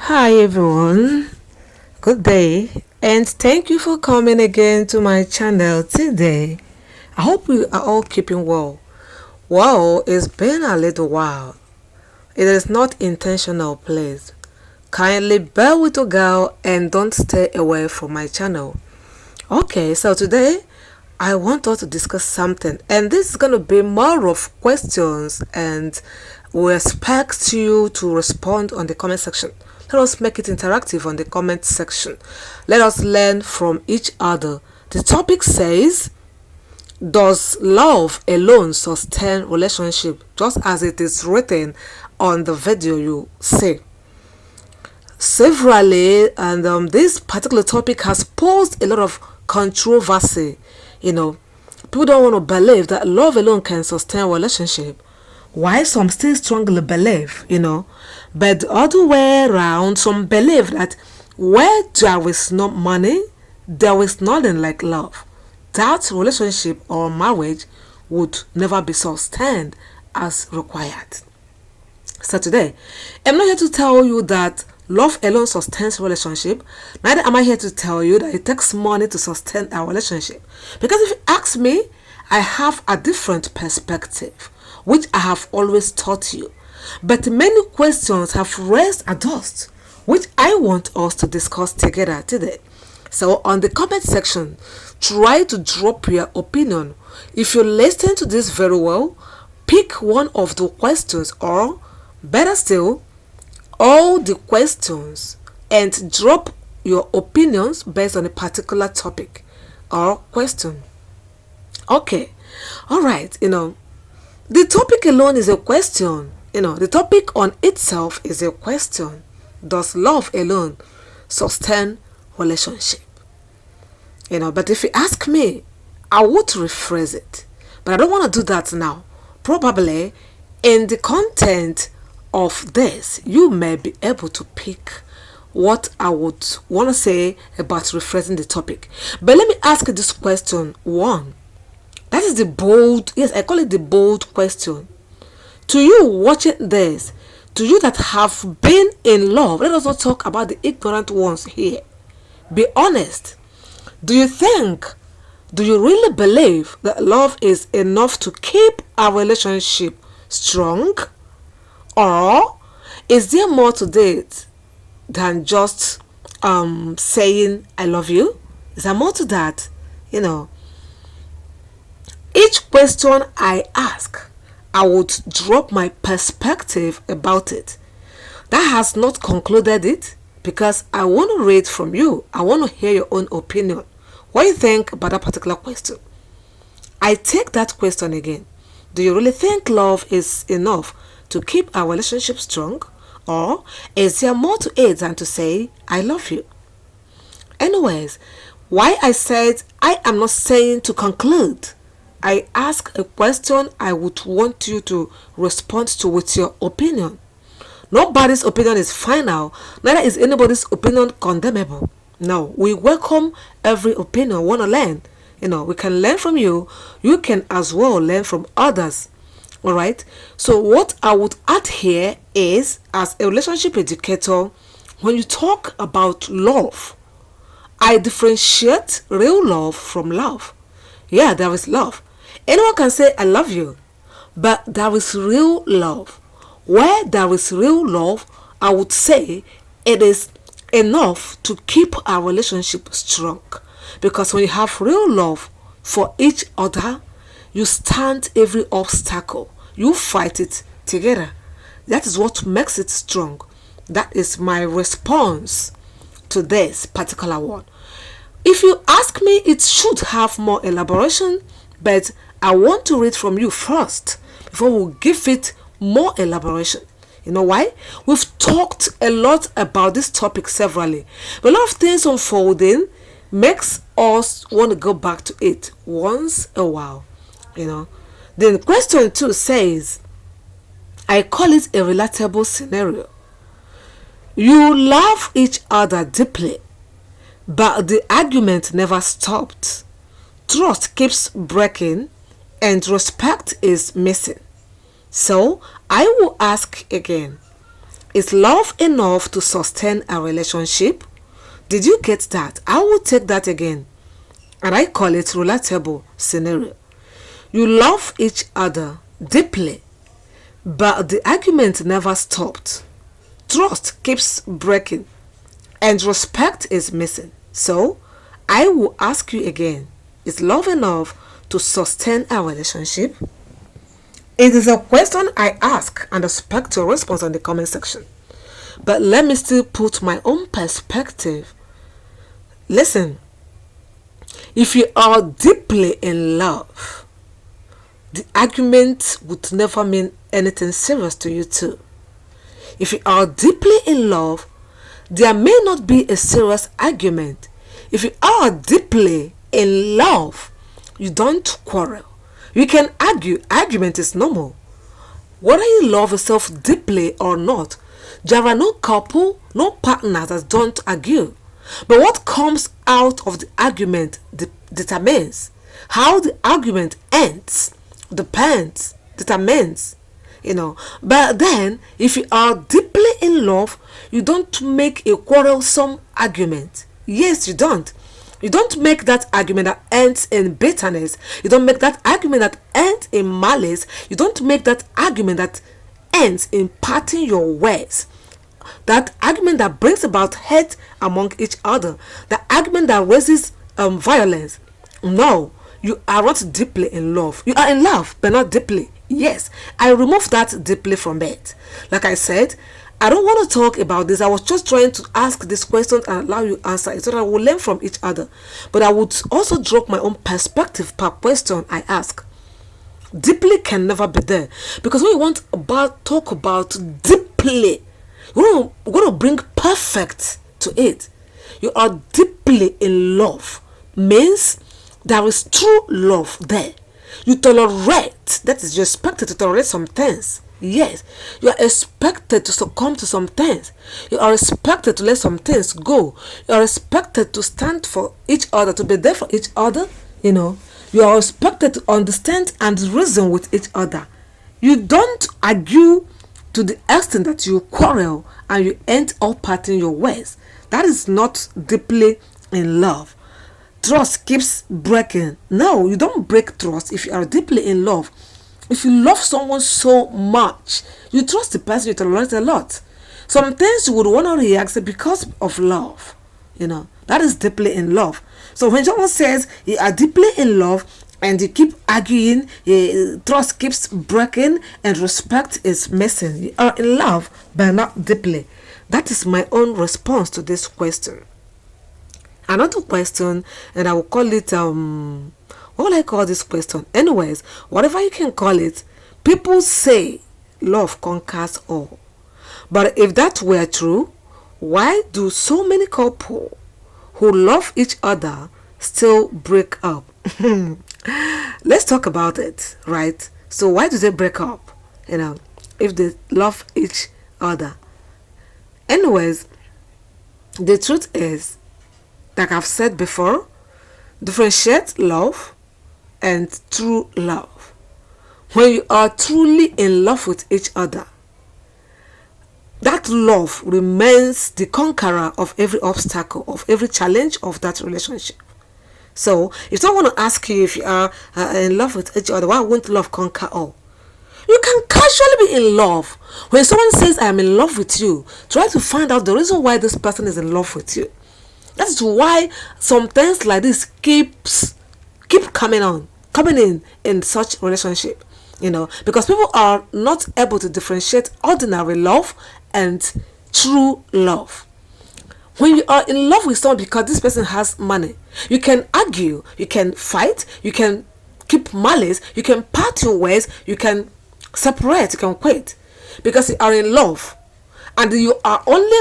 Hi everyone, good day, and thank you for coming again to my channel today. I hope we are all keeping well. Well, it's been a little while. It is not intentional, please. Kindly bear with a girl and don't stay away from my channel. Okay, so today I want us to discuss something, and this is going to be more of questions, and we expect you to respond on the comment section. Let us make it interactive on the comment section. Let us learn from each other. The topic says, does love alone sustain relationship? Just as it is written on the video you see. Severally, and this particular topic has posed a lot of controversy. People don't want to believe that love alone can sustain a relationship. Why some still strongly believe, but the other way around, some believe that where there is no money, there is nothing like love. That relationship or marriage would never be sustained as required. So today, I'm not here to tell you that love alone sustains relationship. Neither am I here to tell you that it takes money to sustain a relationship. Because if you ask me, I have a different perspective, which I have always taught you. But many questions have raised a dust, which I want us to discuss together today. So on the comment section, try to drop your opinion. If you listen to this very well, pick one of the questions, or better still, all the questions, and drop your opinions based on a particular topic or question. Okay, all right, the topic alone is a question. The topic on itself is a question. Does love alone sustain relationship? But if you ask me, I would rephrase it. But I don't want to do that now. Probably in the content of this, you may be able to pick what I would want to say about rephrasing the topic. But let me ask you this question. One, that is the bold, yes, I call it the bold question. To you watching this, to you that have been in love, let us not talk about the ignorant ones here. Be honest. Do you really believe that love is enough to keep our relationship strong? Or is there more to it than just saying I love you? Is there more to that? Each question I ask, I would drop my perspective about it. That has not concluded it, because I want to read from you. I want to hear your own opinion. What do you think about that particular question? I take that question again. Do you really think love is enough to keep our relationship strong? Or is there more to it than to say I love you? Anyways, why I said I am not saying to conclude. I ask a question I would want you to respond to with your opinion. Nobody's opinion is final, neither is anybody's opinion condemnable. No, we welcome every opinion. Want to learn? We can learn from you. You can as well learn from others. Alright? So what I would add here is, as a relationship educator, when you talk about love, I differentiate real love from love. Yeah, there is love. Anyone can say I love you, but there is real love. Where there is real love, I would say it is enough to keep our relationship strong. Because when you have real love for each other, you stand every obstacle. You fight it together. That is what makes it strong. That is my response to this particular one. If you ask me, it should have more elaboration, but I want to read from you first before we give it more elaboration. You know why? We've talked a lot about this topic severally, but a lot of things unfolding makes us want to go back to it once a while. Then question 2 says, I call it a relatable scenario. You love each other deeply, but the argument never stopped. Trust keeps breaking and respect is missing. So I will ask again, Is love enough to sustain a relationship? Did you get that? I will take that again. And I call it relatable scenario. You love each other deeply, but the argument never stopped. Trust keeps breaking and respect is missing. So, I will ask you again, is love enough to sustain a relationship? It is a question I ask and expect your response on the comment section. But let me still put my own perspective. Listen, if you are deeply in love, the argument would never mean anything serious to you too. If you are deeply in love, there may not be a serious argument. If you are deeply in love, you don't quarrel. You can argue. Argument is normal. Whether you love yourself deeply or not, there are no couple, no partners that don't argue. But what comes out of the argument determines how the argument ends. Determines. But then, if you are deeply in love, you don't make a quarrelsome argument. Yes, you don't. You don't make that argument that ends in bitterness. You don't make that argument that ends in malice. You don't make that argument that ends in parting your ways. That argument that brings about hate among each other. The argument that raises violence. No, you are not deeply in love. You are in love, but not deeply. Yes, I removed that deeply from it. Like I said, I don't want to talk about this. I was just trying to ask this question and allow you answer it so that we'll learn from each other. But I would also drop my own perspective per question I ask. Deeply can never be there. Because when you want about talk about deeply, we're going to bring perfect to it. You are deeply in love. Means there is true love there. You tolerate, that is, you're expected to tolerate some things. Yes, you are expected to succumb to some things. You are expected to let some things go. You are expected to stand for each other, to be there for each other. You are expected to understand and reason with each other. You don't argue to the extent that you quarrel and you end up parting your ways. That is not deeply in love. Trust keeps breaking. No, you don't break trust if you are deeply in love. If you love someone so much, you trust the person, you tolerate a lot. Some things you would want to react because of love. That is deeply in love. So when someone says you are deeply in love and you keep arguing, trust keeps breaking and respect is missing. You are in love, but not deeply. That is my own response to this question. Another question, and I will call it what will I call this question? Anyways, whatever you can call it, people say love conquers all. But if that were true, why do so many couples who love each other still break up? Let's talk about it, right? So why do they break up? If they love each other. Anyways, the truth is, like I've said before, differentiate love and true love. When you are truly in love with each other, that love remains the conqueror of every obstacle, of every challenge of that relationship. So, if someone want to ask you if you are in love with each other, why won't love conquer all? You can casually be in love. When someone says, I am in love with you, try to find out the reason why this person is in love with you. That's why some things like this keep coming in such relationship. Because people are not able to differentiate ordinary love and true love. When you are in love with someone because this person has money, you can argue, you can fight, you can keep malice, you can part your ways, you can separate, you can quit, because you are in love, and you are only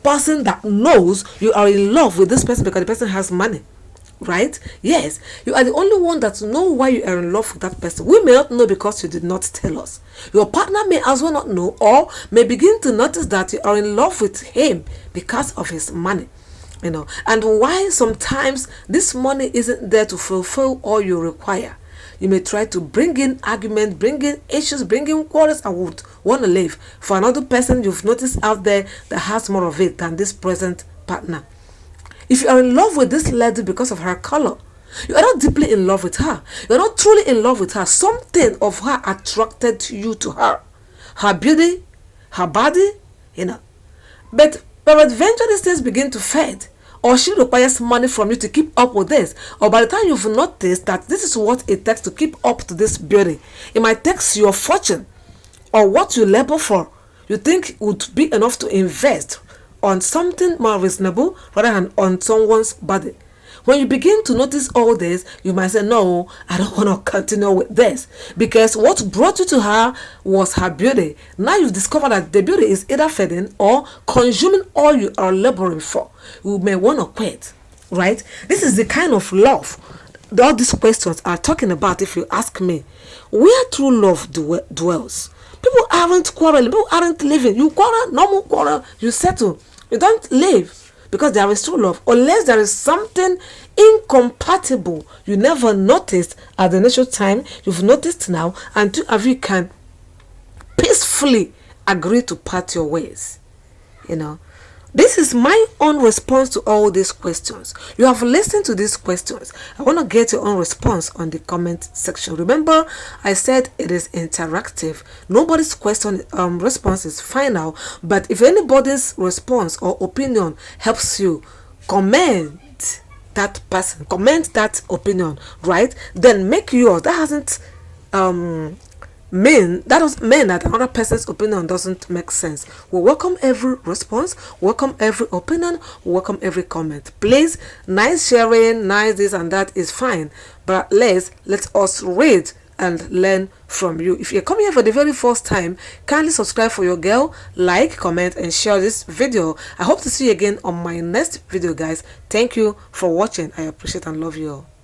person that knows you are in love with this person because the person has money. Right? Yes, you are the only one that know why you are in love with that person. We may not know because you did not tell us. Your partner may as well not know, or may begin to notice that you are in love with him because of his money. And why sometimes this money isn't there to fulfill all you require. You may try to bring in argument, bring in issues, bring in quarrels, and would want to live for another person you've noticed out there that has more of it than this present partner. If you are in love with this lady because of her color, you are not deeply in love with her. You are not truly in love with her. Something of her attracted you to her. Her beauty, her body, But peradventure these things begin to fade, or she requires money from you to keep up with this, or by the time you've noticed that this is what it takes to keep up to this beauty, it might take your fortune or what you labor for, you think would be enough to invest on something more reasonable rather than on someone's body. When you begin to notice all this, you might say, no, I don't want to continue with this. Because what brought you to her was her beauty. Now you've discovered that the beauty is either fading or consuming all you are laboring for. You may want to quit, right? This is the kind of love all these questions are talking about, if you ask me. Where true love dwells. People aren't quarreling. People aren't living. You quarrel, normal quarrel, you settle. You don't live. Because there is true love, unless there is something incompatible you never noticed at the initial time, you've noticed now, and two of you can peacefully agree to part your ways. This is my own response to all these questions. You have listened to these questions. I want to get your own response on the comment section. Remember, I said it is interactive. Nobody's response is final, but if anybody's response or opinion helps you, comment that person, comment that opinion, right? Then make yours. That hasn't doesn't mean that another person's opinion doesn't make sense. We welcome every response, welcome every opinion, welcome every comment. Please, nice sharing, nice this and that is fine, but let us read and learn from you. If you're coming here for the very first time, kindly subscribe for your girl, like, comment, and share this video. I hope to see you again on my next video, guys. Thank you for watching. I appreciate and love you all.